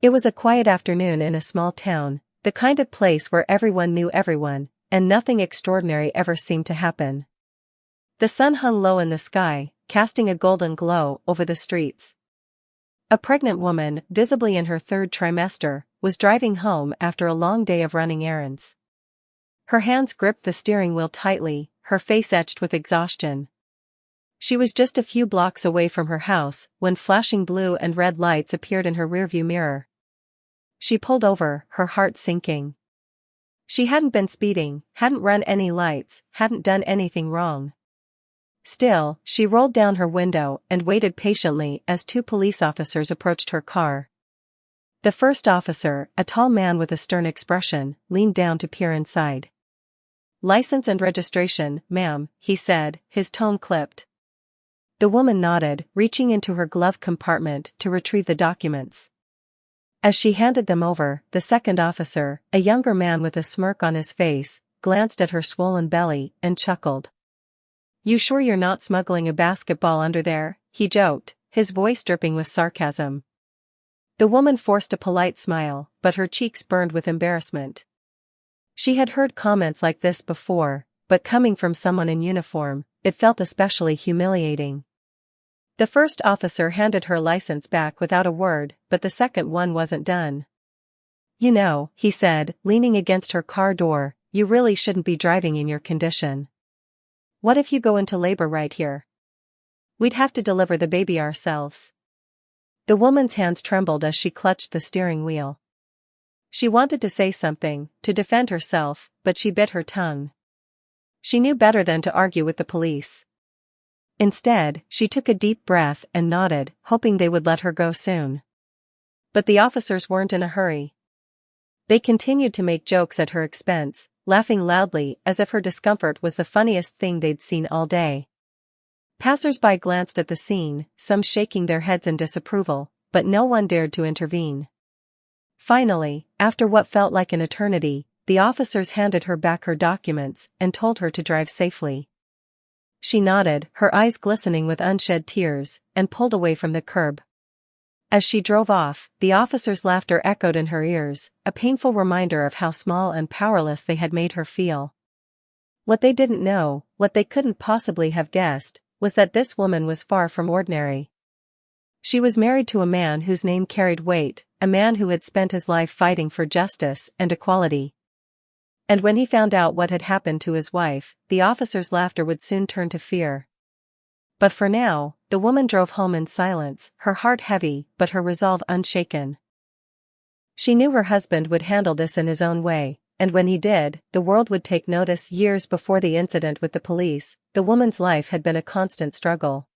It was a quiet afternoon in a small town, the kind of place where everyone knew everyone, and nothing extraordinary ever seemed to happen. The sun hung low in the sky, casting a golden glow over the streets. A pregnant woman, visibly in her third trimester, was driving home after a long day of running errands. Her hands gripped the steering wheel tightly, her face etched with exhaustion. She was just a few blocks away from her house when flashing blue and red lights appeared in her rearview mirror. She pulled over, her heart sinking. She hadn't been speeding, hadn't run any lights, hadn't done anything wrong. Still, she rolled down her window and waited patiently as two police officers approached her car. The first officer, a tall man with a stern expression, leaned down to peer inside. "License and registration, ma'am," he said, his tone clipped. The woman nodded, reaching into her glove compartment to retrieve the documents. As she handed them over, the second officer, a younger man with a smirk on his face, glanced at her swollen belly and chuckled. "You sure you're not smuggling a basketball under there?" he joked, his voice dripping with sarcasm. The woman forced a polite smile, but her cheeks burned with embarrassment. She had heard comments like this before, but coming from someone in uniform, it felt especially humiliating. The first officer handed her license back without a word, but the second one wasn't done. "You know," he said, leaning against her car door, "you really shouldn't be driving in your condition. What if you go into labor right here? We'd have to deliver the baby ourselves." The woman's hands trembled as she clutched the steering wheel. She wanted to say something, to defend herself, but she bit her tongue. She knew better than to argue with the police. Instead, she took a deep breath and nodded, hoping they would let her go soon. But the officers weren't in a hurry. They continued to make jokes at her expense, laughing loudly as if her discomfort was the funniest thing they'd seen all day. Passers-by glanced at the scene, some shaking their heads in disapproval, but no one dared to intervene. Finally, after what felt like an eternity, the officers handed her back her documents and told her to drive safely. She nodded, her eyes glistening with unshed tears, and pulled away from the curb. As she drove off, the officers' laughter echoed in her ears, a painful reminder of how small and powerless they had made her feel. What they didn't know, what they couldn't possibly have guessed, was that this woman was far from ordinary. She was married to a man whose name carried weight, a man who had spent his life fighting for justice and equality. And when he found out what had happened to his wife, the officer's laughter would soon turn to fear. But for now, the woman drove home in silence, her heart heavy but her resolve unshaken. She knew her husband would handle this in his own way, and when he did, the world would take notice. Years before the incident with the police, the woman's life had been a constant struggle.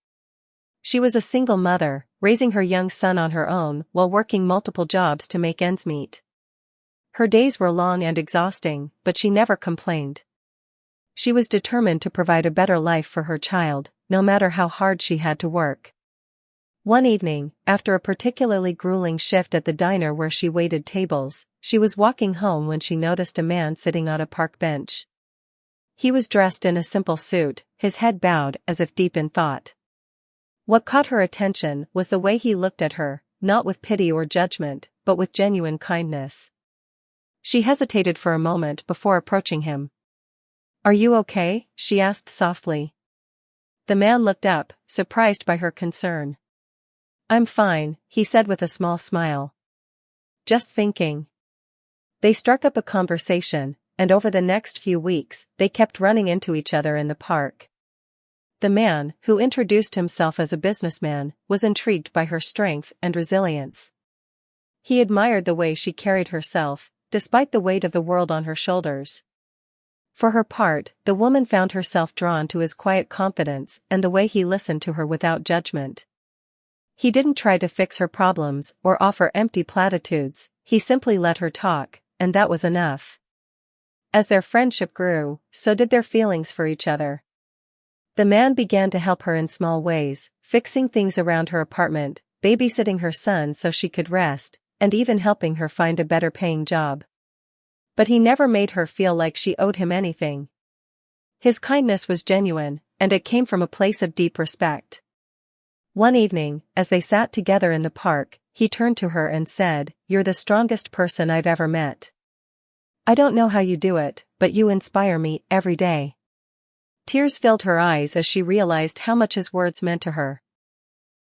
She was a single mother, raising her young son on her own while working multiple jobs to make ends meet. Her days were long and exhausting, but she never complained. She was determined to provide a better life for her child, no matter how hard she had to work. One evening, after a particularly grueling shift at the diner where she waited tables, she was walking home when she noticed a man sitting on a park bench. He was dressed in a simple suit, his head bowed as if deep in thought. What caught her attention was the way he looked at her, not with pity or judgment, but with genuine kindness. She hesitated for a moment before approaching him. "Are you okay?" she asked softly. The man looked up, surprised by her concern. "I'm fine," he said with a small smile. "Just thinking." They struck up a conversation, and over the next few weeks, they kept running into each other in the park. The man, who introduced himself as a businessman, was intrigued by her strength and resilience. He admired the way she carried herself, despite the weight of the world on her shoulders. For her part, the woman found herself drawn to his quiet confidence and the way he listened to her without judgment. He didn't try to fix her problems or offer empty platitudes, he simply let her talk, and that was enough. As their friendship grew, so did their feelings for each other. The man began to help her in small ways, fixing things around her apartment, babysitting her son so she could rest, and even helping her find a better-paying job. But he never made her feel like she owed him anything. His kindness was genuine, and it came from a place of deep respect. One evening, as they sat together in the park, he turned to her and said, "You're the strongest person I've ever met. I don't know how you do it, but you inspire me every day." Tears filled her eyes as she realized how much his words meant to her.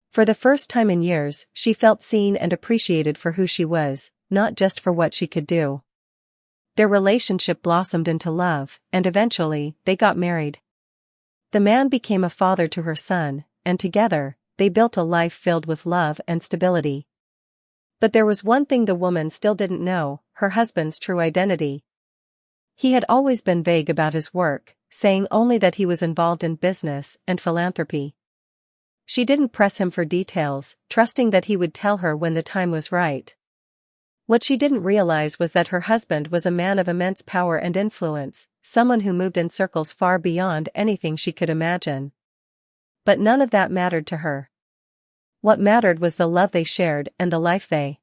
For the first time in years, she felt seen and appreciated for who she was, not just for what she could do. Their relationship blossomed into love, and eventually, they got married. The man became a father to her son, and together, they built a life filled with love and stability. But there was one thing the woman still didn't know: her husband's true identity. He had always been vague about his work, saying only that he was involved in business and philanthropy. She didn't press him for details, trusting that he would tell her when the time was right. What she didn't realize was that her husband was a man of immense power and influence, someone who moved in circles far beyond anything she could imagine. But none of that mattered to her. What mattered was the love they shared and the life they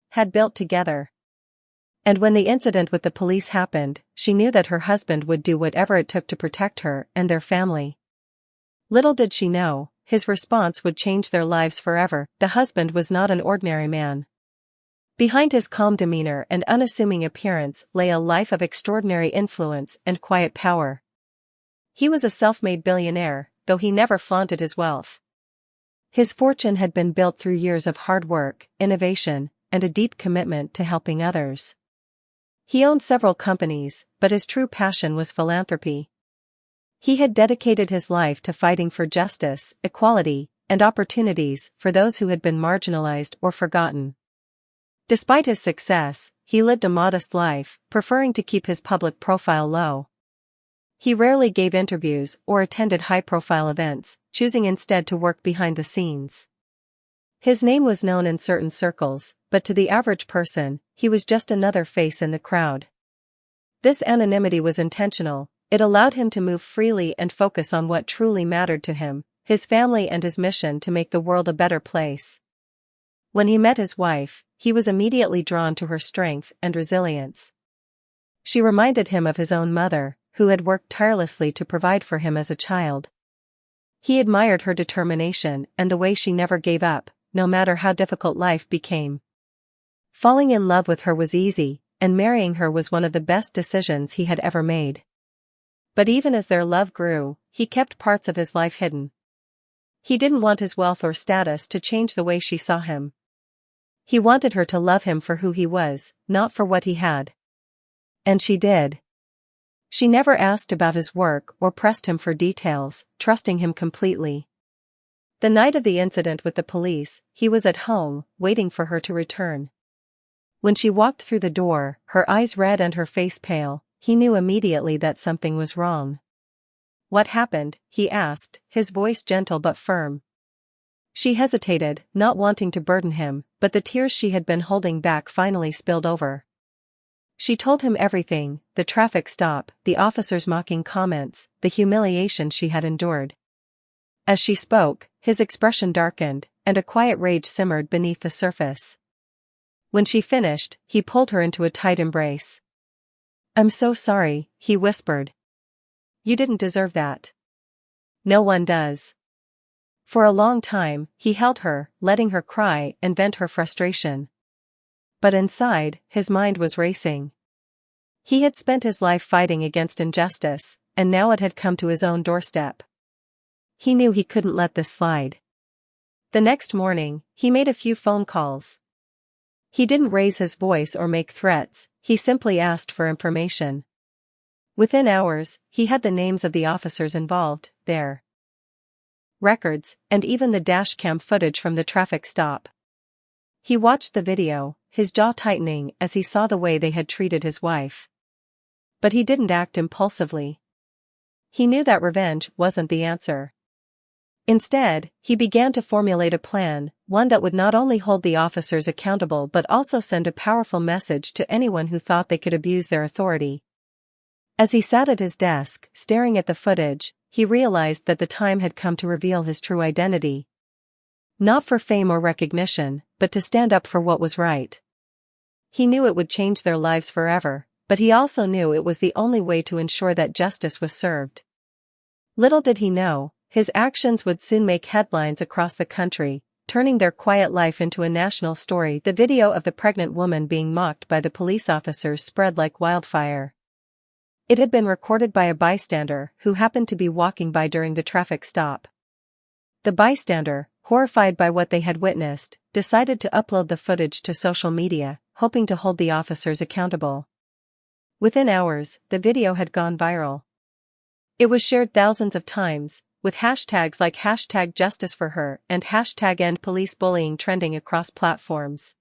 had built together. And when the incident with the police happened, she knew that her husband would do whatever it took to protect her and their family. Little did she know, his response would change their lives forever. The husband was not an ordinary man. Behind his calm demeanor and unassuming appearance lay a life of extraordinary influence and quiet power. He was a self-made billionaire, though he never flaunted his wealth. His fortune had been built through years of hard work, innovation, and a deep commitment to helping others. He owned several companies, but his true passion was philanthropy. He had dedicated his life to fighting for justice, equality, and opportunities for those who had been marginalized or forgotten. Despite his success, he lived a modest life, preferring to keep his public profile low. He rarely gave interviews or attended high-profile events, choosing instead to work behind the scenes. His name was known in certain circles, but to the average person, he was just another face in the crowd. This anonymity was intentional. It allowed him to move freely and focus on what truly mattered to him, his family and his mission to make the world a better place. When he met his wife, he was immediately drawn to her strength and resilience. She reminded him of his own mother, who had worked tirelessly to provide for him as a child. He admired her determination and the way she never gave up, no matter how difficult life became. Falling in love with her was easy, and marrying her was one of the best decisions he had ever made. But even as their love grew, he kept parts of his life hidden. He didn't want his wealth or status to change the way she saw him. He wanted her to love him for who he was, not for what he had. And she did. She never asked about his work or pressed him for details, trusting him completely. The night of the incident with the police, he was at home, waiting for her to return. When she walked through the door, her eyes red and her face pale, he knew immediately that something was wrong. "What happened?" he asked, his voice gentle but firm. She hesitated, not wanting to burden him, but the tears she had been holding back finally spilled over. She told him everything: the traffic stop, the officer's mocking comments, the humiliation she had endured. As she spoke, his expression darkened, and a quiet rage simmered beneath the surface. When she finished, he pulled her into a tight embrace. "I'm so sorry," he whispered. "You didn't deserve that. No one does." For a long time, he held her, letting her cry and vent her frustration. But inside, his mind was racing. He had spent his life fighting against injustice, and now it had come to his own doorstep. He knew he couldn't let this slide. The next morning, he made a few phone calls. He didn't raise his voice or make threats, he simply asked for information. Within hours, he had the names of the officers involved, their records, and even the dashcam footage from the traffic stop. He watched the video, his jaw tightening as he saw the way they had treated his wife. But he didn't act impulsively. He knew that revenge wasn't the answer. Instead, he began to formulate a plan, one that would not only hold the officers accountable but also send a powerful message to anyone who thought they could abuse their authority. As he sat at his desk, staring at the footage, he realized that the time had come to reveal his true identity. Not for fame or recognition, but to stand up for what was right. He knew it would change their lives forever, but he also knew it was the only way to ensure that justice was served. Little did he know, his actions would soon make headlines across the country, turning their quiet life into a national story. The video of the pregnant woman being mocked by the police officers spread like wildfire. It had been recorded by a bystander who happened to be walking by during the traffic stop. The bystander, horrified by what they had witnessed, decided to upload the footage to social media, hoping to hold the officers accountable. Within hours, the video had gone viral. It was shared thousands of times, with hashtags like #JusticeForHer and #EndPoliceBullying trending across platforms.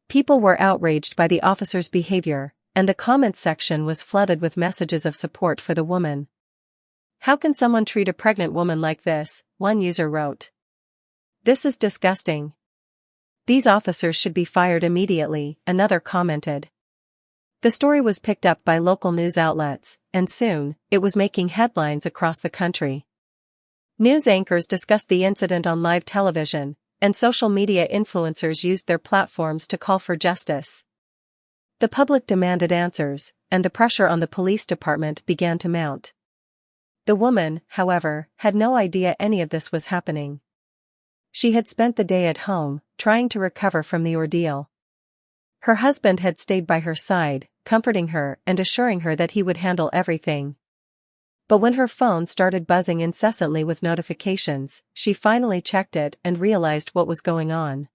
People were outraged by the officers' behavior, and the comments section was flooded with messages of support for the woman. "How can someone treat a pregnant woman like this?" one user wrote. "This is disgusting. These officers should be fired immediately," another commented. The story was picked up by local news outlets, and soon, it was making headlines across the country. News anchors discussed the incident on live television, and social media influencers used their platforms to call for justice. The public demanded answers, and the pressure on the police department began to mount. The woman, however, had no idea any of this was happening. She had spent the day at home, trying to recover from the ordeal. Her husband had stayed by her side, comforting her and assuring her that he would handle everything. But when her phone started buzzing incessantly with notifications, she finally checked it and realized what was going on.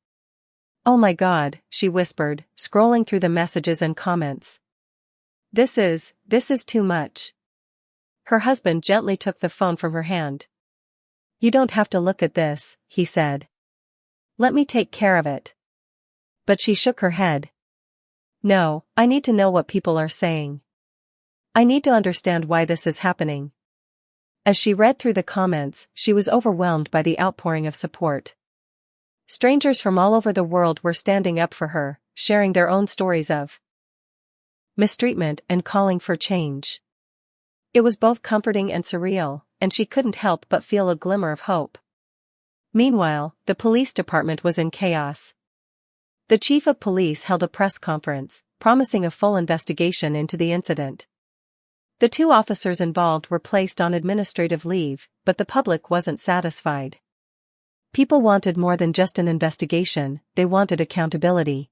"Oh my God," she whispered, scrolling through the messages and comments. This is too much." Her husband gently took the phone from her hand. "You don't have to look at this," he said. "Let me take care of it." But she shook her head. "No, I need to know what people are saying. I need to understand why this is happening." As she read through the comments, she was overwhelmed by the outpouring of support. Strangers from all over the world were standing up for her, sharing their own stories of mistreatment and calling for change. It was both comforting and surreal, and she couldn't help but feel a glimmer of hope. Meanwhile, the police department was in chaos. The chief of police held a press conference, promising a full investigation into the incident. The two officers involved were placed on administrative leave, but the public wasn't satisfied. People wanted more than just an investigation, they wanted accountability.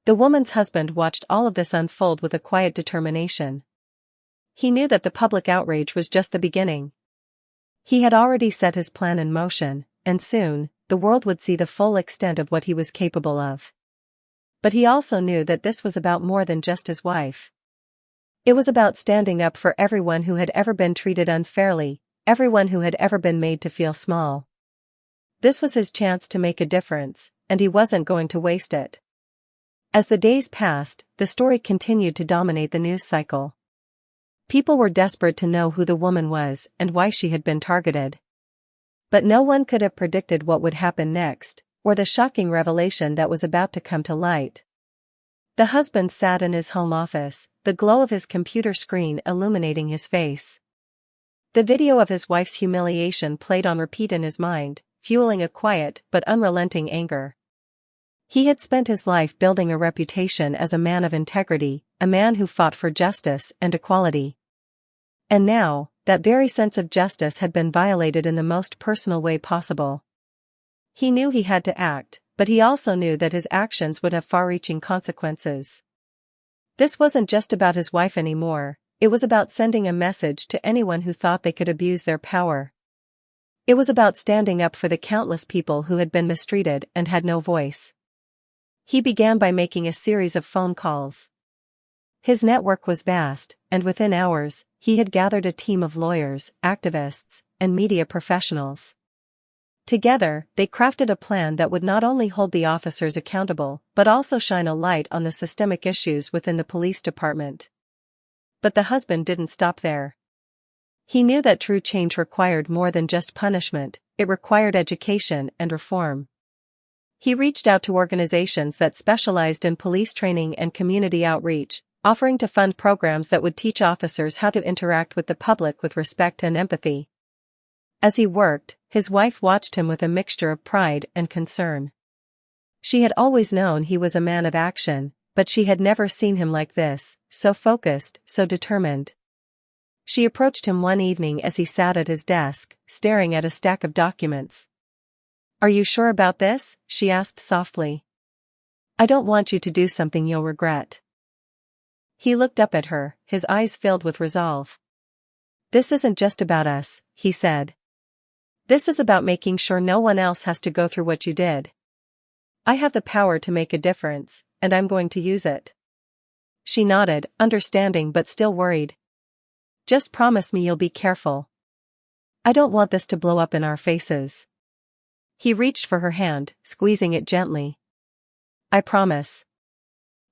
The woman's husband watched all of this unfold with a quiet determination. He knew that the public outrage was just the beginning. He had already set his plan in motion, and soon, the world would see the full extent of what he was capable of. But he also knew that this was about more than just his wife. It was about standing up for everyone who had ever been treated unfairly, everyone who had ever been made to feel small. This was his chance to make a difference, and he wasn't going to waste it. As the days passed, the story continued to dominate the news cycle. People were desperate to know who the woman was and why she had been targeted. But no one could have predicted what would happen next, or the shocking revelation that was about to come to light. The husband sat in his home office, the glow of his computer screen illuminating his face. The video of his wife's humiliation played on repeat in his mind, fueling a quiet but unrelenting anger. He had spent his life building a reputation as a man of integrity, a man who fought for justice and equality. And now, that very sense of justice had been violated in the most personal way possible. He knew he had to act, but he also knew that his actions would have far-reaching consequences. This wasn't just about his wife anymore, it was about sending a message to anyone who thought they could abuse their power. It was about standing up for the countless people who had been mistreated and had no voice. He began by making a series of phone calls. His network was vast, and within hours, he had gathered a team of lawyers, activists, and media professionals. Together, they crafted a plan that would not only hold the officers accountable, but also shine a light on the systemic issues within the police department. But the husband didn't stop there. He knew that true change required more than just punishment, it required education and reform. He reached out to organizations that specialized in police training and community outreach, offering to fund programs that would teach officers how to interact with the public with respect and empathy. As he worked, his wife watched him with a mixture of pride and concern. She had always known he was a man of action, but she had never seen him like this, so focused, so determined. She approached him one evening as he sat at his desk, staring at a stack of documents. "Are you sure about this?" she asked softly. "I don't want you to do something you'll regret." He looked up at her, his eyes filled with resolve. "This isn't just about us," he said. "This is about making sure no one else has to go through what you did. I have the power to make a difference, and I'm going to use it." She nodded, understanding but still worried. "Just promise me you'll be careful. I don't want this to blow up in our faces." He reached for her hand, squeezing it gently. "I promise."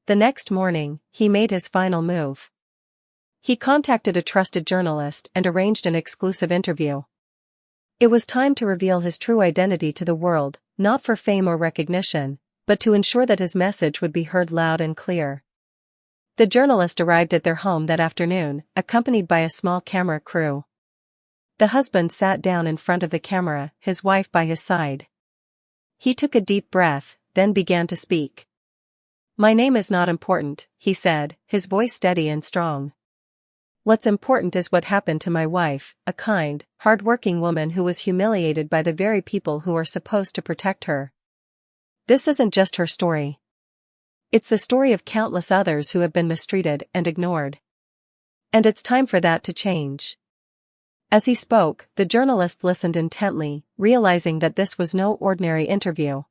The next morning, he made his final move. He contacted a trusted journalist and arranged an exclusive interview. It was time to reveal his true identity to the world, not for fame or recognition, but to ensure that his message would be heard loud and clear. The journalist arrived at their home that afternoon, accompanied by a small camera crew. The husband sat down in front of the camera, his wife by his side. He took a deep breath, then began to speak. "My name is not important," he said, his voice steady and strong. "What's important is what happened to my wife, a kind, hard-working woman who was humiliated by the very people who are supposed to protect her. This isn't just her story. It's the story of countless others who have been mistreated and ignored. And it's time for that to change." As he spoke, the journalist listened intently, realizing that this was no ordinary interview.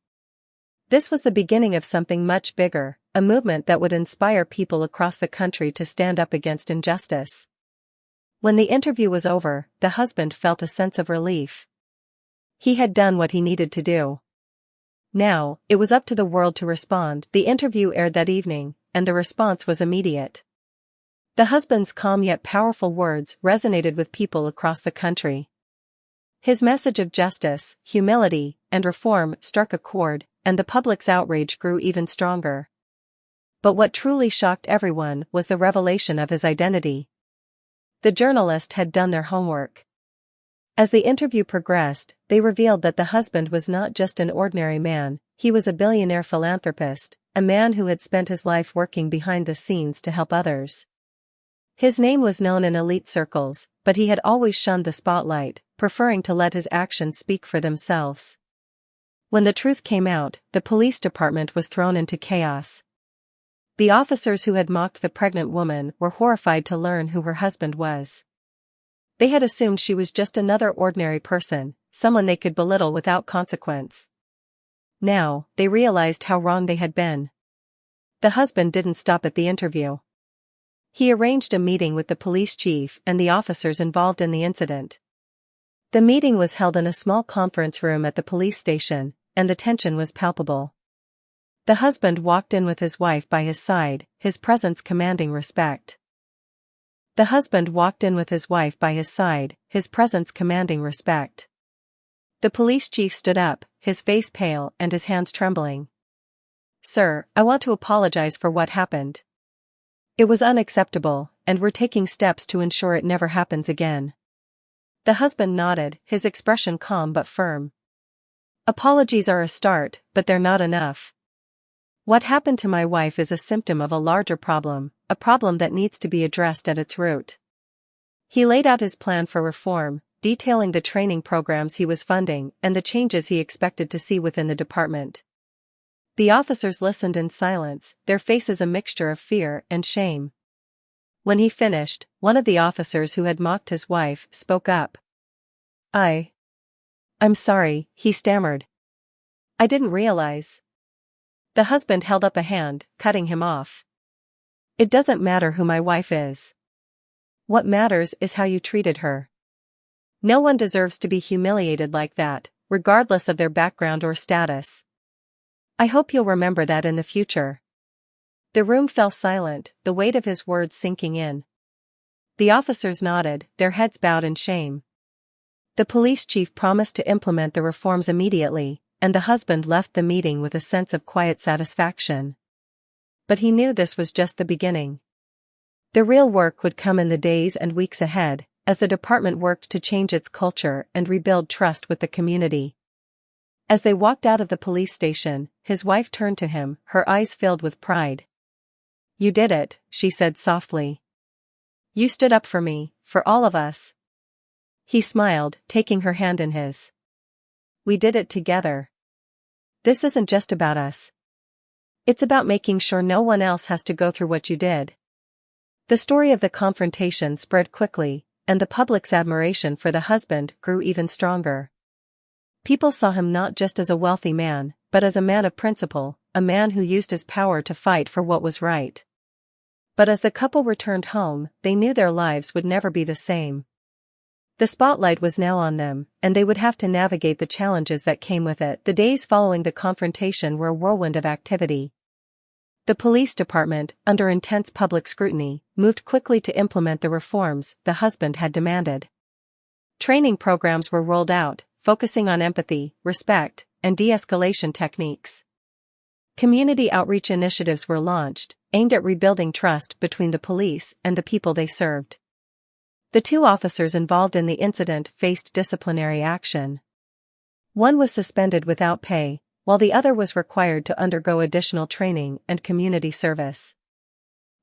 This was the beginning of something much bigger, a movement that would inspire people across the country to stand up against injustice. When the interview was over, the husband felt a sense of relief. He had done what he needed to do. Now, it was up to the world to respond. The interview aired that evening, and the response was immediate. The husband's calm yet powerful words resonated with people across the country. His message of justice, humility, and reform struck a chord, and the public's outrage grew even stronger. But what truly shocked everyone was the revelation of his identity. The journalist had done their homework. As the interview progressed, they revealed that the husband was not just an ordinary man, he was a billionaire philanthropist, a man who had spent his life working behind the scenes to help others. His name was known in elite circles, but he had always shunned the spotlight, preferring to let his actions speak for themselves. When the truth came out, the police department was thrown into chaos. The officers who had mocked the pregnant woman were horrified to learn who her husband was. They had assumed she was just another ordinary person, someone they could belittle without consequence. Now, they realized how wrong they had been. The husband didn't stop at the interview. He arranged a meeting with the police chief and the officers involved in the incident. The meeting was held in a small conference room at the police station, and the tension was palpable. The husband walked in with his wife by his side, his presence commanding respect. The husband walked in with his wife by his side, his presence commanding respect. The police chief stood up, his face pale and his hands trembling. "Sir, I want to apologize for what happened. It was unacceptable, and we're taking steps to ensure it never happens again." The husband nodded, his expression calm but firm. "Apologies are a start, but they're not enough. What happened to my wife is a symptom of a larger problem, a problem that needs to be addressed at its root." He laid out his plan for reform, detailing the training programs he was funding and the changes he expected to see within the department. The officers listened in silence, their faces a mixture of fear and shame. When he finished, one of the officers who had mocked his wife spoke up. I'm sorry," he stammered. "I didn't realize." The husband held up a hand, cutting him off. "It doesn't matter who my wife is. What matters is how you treated her. No one deserves to be humiliated like that, regardless of their background or status. I hope you'll remember that in the future." The room fell silent, the weight of his words sinking in. The officers nodded, their heads bowed in shame. The police chief promised to implement the reforms immediately, and the husband left the meeting with a sense of quiet satisfaction. But he knew this was just the beginning. The real work would come in the days and weeks ahead, as the department worked to change its culture and rebuild trust with the community. As they walked out of the police station, his wife turned to him, her eyes filled with pride. "You did it," she said softly. You stood up for me, for all of us. He smiled, taking her hand in his. We did it together. This isn't just about us. It's about making sure no one else has to go through what you did. The story of the confrontation spread quickly, and the public's admiration for the husband grew even stronger. People saw him not just as a wealthy man, but as a man of principle, a man who used his power to fight for what was right. But as the couple returned home, they knew their lives would never be the same. The spotlight was now on them, and they would have to navigate the challenges that came with it. The days following the confrontation were a whirlwind of activity. The police department, under intense public scrutiny, moved quickly to implement the reforms the husband had demanded. Training programs were rolled out, focusing on empathy, respect, and de-escalation techniques. Community outreach initiatives were launched, aimed at rebuilding trust between the police and the people they served. The two officers involved in the incident faced disciplinary action. One was suspended without pay, while the other was required to undergo additional training and community service.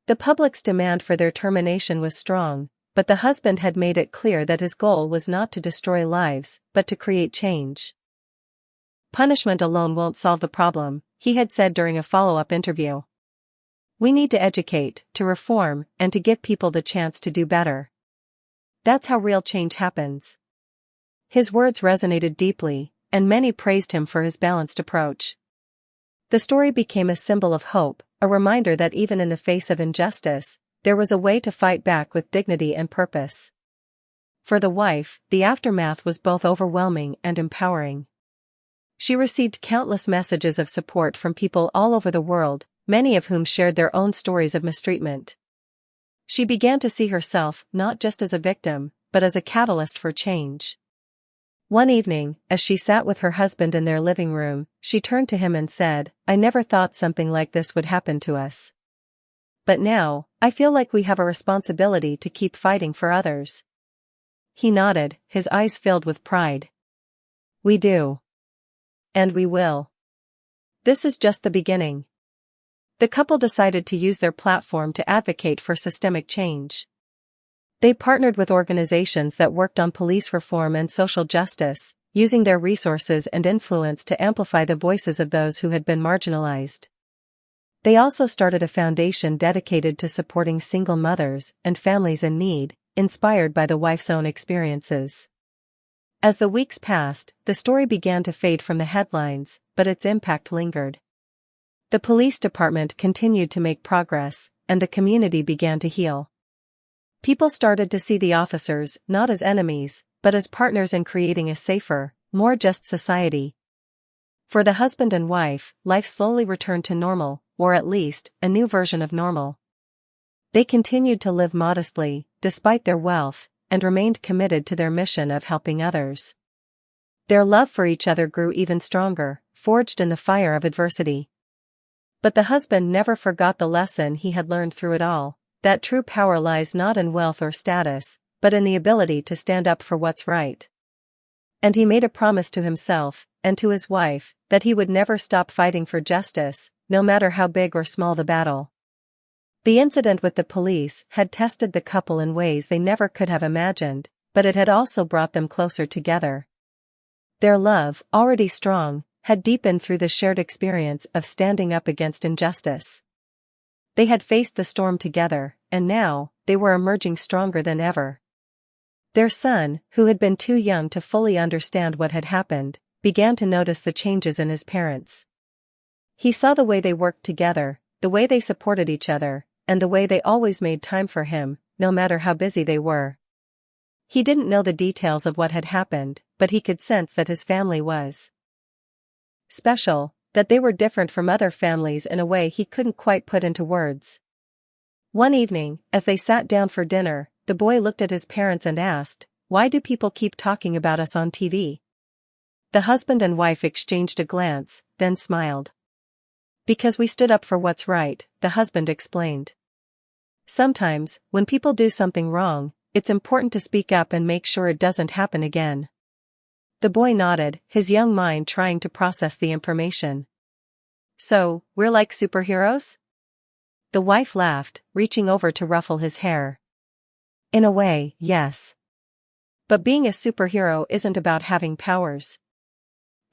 The public's demand for their termination was strong, but the husband had made it clear that his goal was not to destroy lives, but to create change. Punishment alone won't solve the problem, he had said during a follow-up interview. We need to educate, to reform, and to give people the chance to do better. That's how real change happens. His words resonated deeply, and many praised him for his balanced approach. The story became a symbol of hope, a reminder that even in the face of injustice, there was a way to fight back with dignity and purpose. For the wife, the aftermath was both overwhelming and empowering. She received countless messages of support from people all over the world, many of whom shared their own stories of mistreatment. She began to see herself not just as a victim, but as a catalyst for change. One evening, as she sat with her husband in their living room, she turned to him and said, "I never thought something like this would happen to us. But now, I feel like we have a responsibility to keep fighting for others." He nodded, his eyes filled with pride. We do. And we will. This is just the beginning. The couple decided to use their platform to advocate for systemic change. They partnered with organizations that worked on police reform and social justice, using their resources and influence to amplify the voices of those who had been marginalized. They also started a foundation dedicated to supporting single mothers and families in need, inspired by the wife's own experiences. As the weeks passed, the story began to fade from the headlines, but its impact lingered. The police department continued to make progress, and the community began to heal. People started to see the officers not as enemies, but as partners in creating a safer, more just society. For the husband and wife, life slowly returned to normal, or at least, a new version of normal. They continued to live modestly, despite their wealth, and remained committed to their mission of helping others. Their love for each other grew even stronger, forged in the fire of adversity. But the husband never forgot the lesson he had learned through it all, that true power lies not in wealth or status, but in the ability to stand up for what's right. And he made a promise to himself, and to his wife, that he would never stop fighting for justice, no matter how big or small the battle. The incident with the police had tested the couple in ways they never could have imagined, but it had also brought them closer together. Their love, already strong, had deepened through the shared experience of standing up against injustice. They had faced the storm together, and now, they were emerging stronger than ever. Their son, who had been too young to fully understand what had happened, began to notice the changes in his parents. He saw the way they worked together, the way they supported each other, and the way they always made time for him, no matter how busy they were. He didn't know the details of what had happened, but he could sense that his family was special, that they were different from other families in a way he couldn't quite put into words. One evening, as they sat down for dinner, the boy looked at his parents and asked, "Why do people keep talking about us on TV?" The husband and wife exchanged a glance, then smiled. "Because we stood up for what's right," the husband explained. "Sometimes, when people do something wrong, it's important to speak up and make sure it doesn't happen again." The boy nodded, his young mind trying to process the information. "So, we're like superheroes?" The wife laughed, reaching over to ruffle his hair. In a way, yes. But being a superhero isn't about having powers.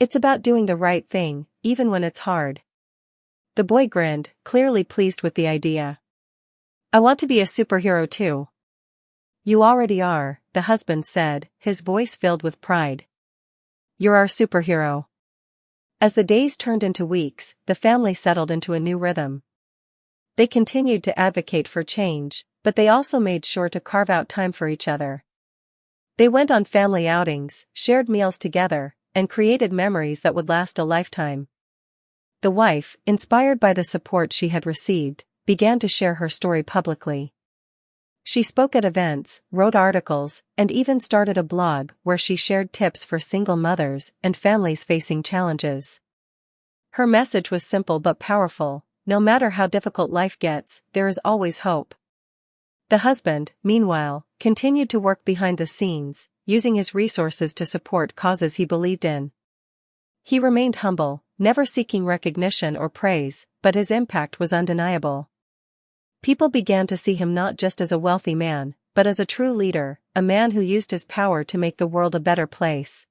It's about doing the right thing, even when it's hard. The boy grinned, clearly pleased with the idea. I want to be a superhero too. You already are, the husband said, his voice filled with pride. You're our superhero. As the days turned into weeks, the family settled into a new rhythm. They continued to advocate for change, but they also made sure to carve out time for each other. They went on family outings, shared meals together, and created memories that would last a lifetime. The wife, inspired by the support she had received, began to share her story publicly. She spoke at events, wrote articles, and even started a blog where she shared tips for single mothers and families facing challenges. Her message was simple but powerful: no matter how difficult life gets, there is always hope. The husband, meanwhile, continued to work behind the scenes, using his resources to support causes he believed in. He remained humble, never seeking recognition or praise, but his impact was undeniable. People began to see him not just as a wealthy man, but as a true leader, a man who used his power to make the world a better place.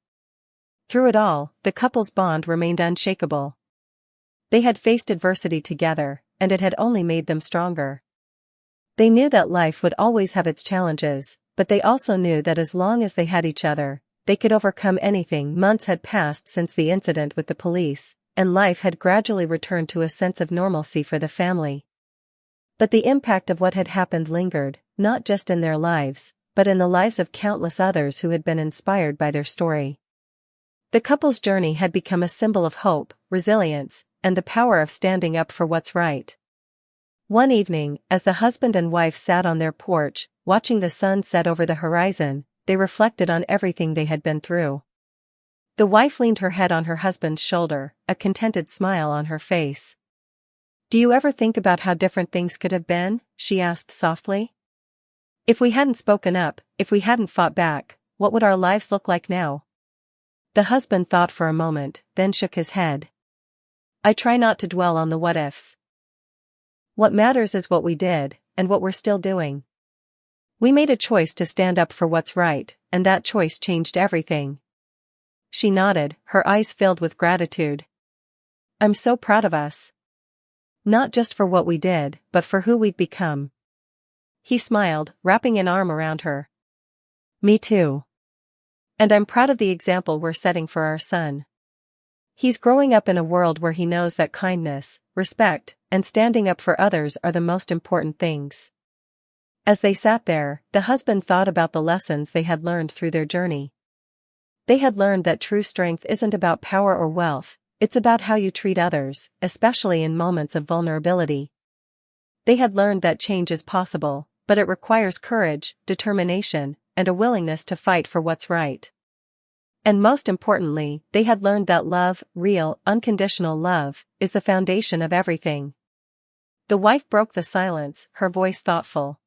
Through it all, the couple's bond remained unshakable. They had faced adversity together, and it had only made them stronger. They knew that life would always have its challenges, but they also knew that as long as they had each other, they could overcome anything. Months had passed since the incident with the police, and life had gradually returned to a sense of normalcy for the family. But the impact of what had happened lingered, not just in their lives, but in the lives of countless others who had been inspired by their story. The couple's journey had become a symbol of hope, resilience, and the power of standing up for what's right. One evening, as the husband and wife sat on their porch, watching the sun set over the horizon, they reflected on everything they had been through. The wife leaned her head on her husband's shoulder, a contented smile on her face. "Do you ever think about how different things could have been?" she asked softly. "If we hadn't spoken up, if we hadn't fought back, what would our lives look like now?" The husband thought for a moment, then shook his head. "I try not to dwell on the what-ifs. What matters is what we did, and what we're still doing. We made a choice to stand up for what's right, and that choice changed everything." She nodded, her eyes filled with gratitude. "I'm so proud of us. Not just for what we did, but for who we've become." He smiled, wrapping an arm around her. "Me too. And I'm proud of the example we're setting for our son. He's growing up in a world where he knows that kindness, respect, and standing up for others are the most important things." As they sat there, the husband thought about the lessons they had learned through their journey. They had learned that true strength isn't about power or wealth, it's about how you treat others, especially in moments of vulnerability. They had learned that change is possible, but it requires courage, determination, and a willingness to fight for what's right. And most importantly, they had learned that love, real, unconditional love, is the foundation of everything. The wife broke the silence, her voice thoughtful.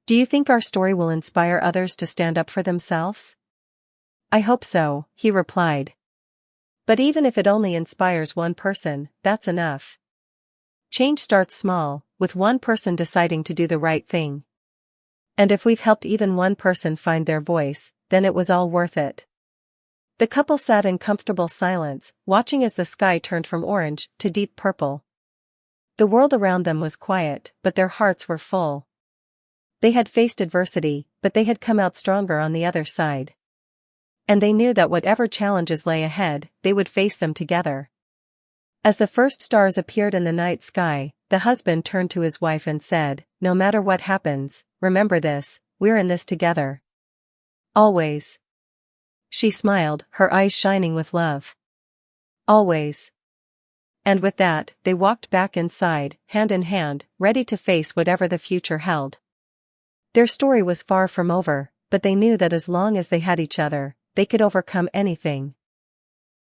"Do you think our story will inspire others to stand up for themselves?" "I hope so," he replied. "But even if it only inspires one person, that's enough. Change starts small, with one person deciding to do the right thing. And if we've helped even one person find their voice, then it was all worth it." The couple sat in comfortable silence, watching as the sky turned from orange to deep purple. The world around them was quiet, but their hearts were full. They had faced adversity, but they had come out stronger on the other side. And they knew that whatever challenges lay ahead, they would face them together. As the first stars appeared in the night sky, the husband turned to his wife and said, "No matter what happens, remember this, we're in this together. Always." She smiled, her eyes shining with love. "Always." And with that, they walked back inside, hand in hand, ready to face whatever the future held. Their story was far from over, but they knew that as long as they had each other, they could overcome anything.